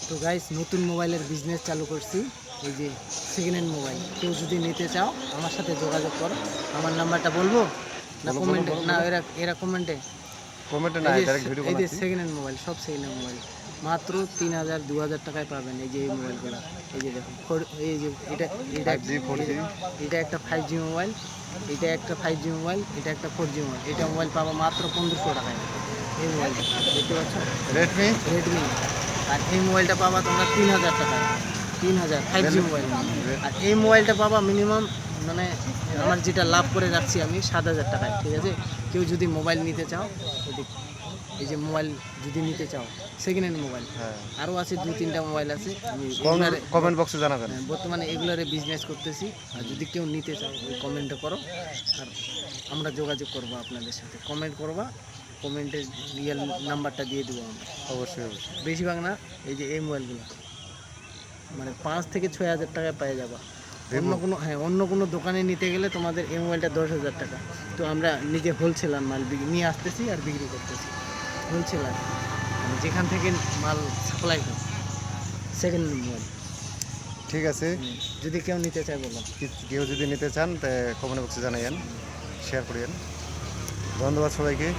তো গাইস নতুন মোবাইলের বিজনেস চালু করছি। এই যে সেকেন্ড হ্যান্ড মোবাইল, কেউ যদি নিতে চাও আমার সাথে যোগাযোগ করো। আমার নাম্বারটা বলবো না বলো, বলো, কমেন্টে? বলো, না বলো। এরা কমেন্টে। কমেন্টে না, এই যে ডাইরেক্ট ভিডিও এই যে বানাচ্ছি। সেকেন্ড হ্যান্ড মোবাইল, সব সেকেন্ড হ্যান্ড মোবাইল মাত্র 3000 2000 টাকায় পাবেন। এই যে এই মোবাইলগুলো, এই যে দেখুন, এই যে এটা এটা 5G 4G। এটা একটা 5G মোবাইল, এটা একটা 5G মোবাইল, এটা একটা 4G মোবাইল। এটা মোবাইল পাবো মাত্র 1500 টাকায়। এই মোবাইলটা দেখতে পাচ্ছ, রেডমি। রেডমি। আর এই মোবাইলটা পাবা তোমরা 3000 টাকায়, 3000 5G মোবাইল। আর এই মোবাইলটা পাবা মিনিমাম, মানে আমার যেটা লাভ করে রাখছি আমি 7000 টাকায়। ঠিক আছে, কেউ যদি মোবাইল নিতে চাও, এই যে মোবাইল যদি নিতে চাও সেকেন্ড হ্যান্ড মোবাইল, হ্যাঁ, আরও আছে 2-3টা মোবাইল আছে। আমি কমেন্ট বক্সে জানাবেন। বর্তমানে এগুলারে বিজনেস করতেছি। আর যদি কেউ নিতে চাও ওই কমেন্টে করো, আর আমরা যোগাযোগ করবো আপনাদের সাথে। কমেন্ট করবা, কমেন্টে রিয়েল নাম্বারটা দিয়ে দেবো আমরা। অবশ্যই অবশ্যই। বেশিরভাগ না, এই যে এই মোবাইলগুলো মানে 5 থেকে 6000 টাকায় পেয়ে যাবা। অন্য কোনো দোকানে নিতে গেলে তোমাদের এই মোবাইলটা 10,000 টাকা। তো আমরা নিজে হোলসেলার মাল নিয়ে আসতেছি আর বিক্রি করতেছি। হোলসেলার মানে যেখান থেকে মাল সাপ্লাই হয়, সেকেন্ড মোবাইল। ঠিক আছে, যদি কেউ নিতে চায় বলো। কেউ যদি নিতে চান তা কমেন্ট বক্সে জানাইয়েন, শেয়ার করিয়েন। ধন্যবাদ সবাইকে।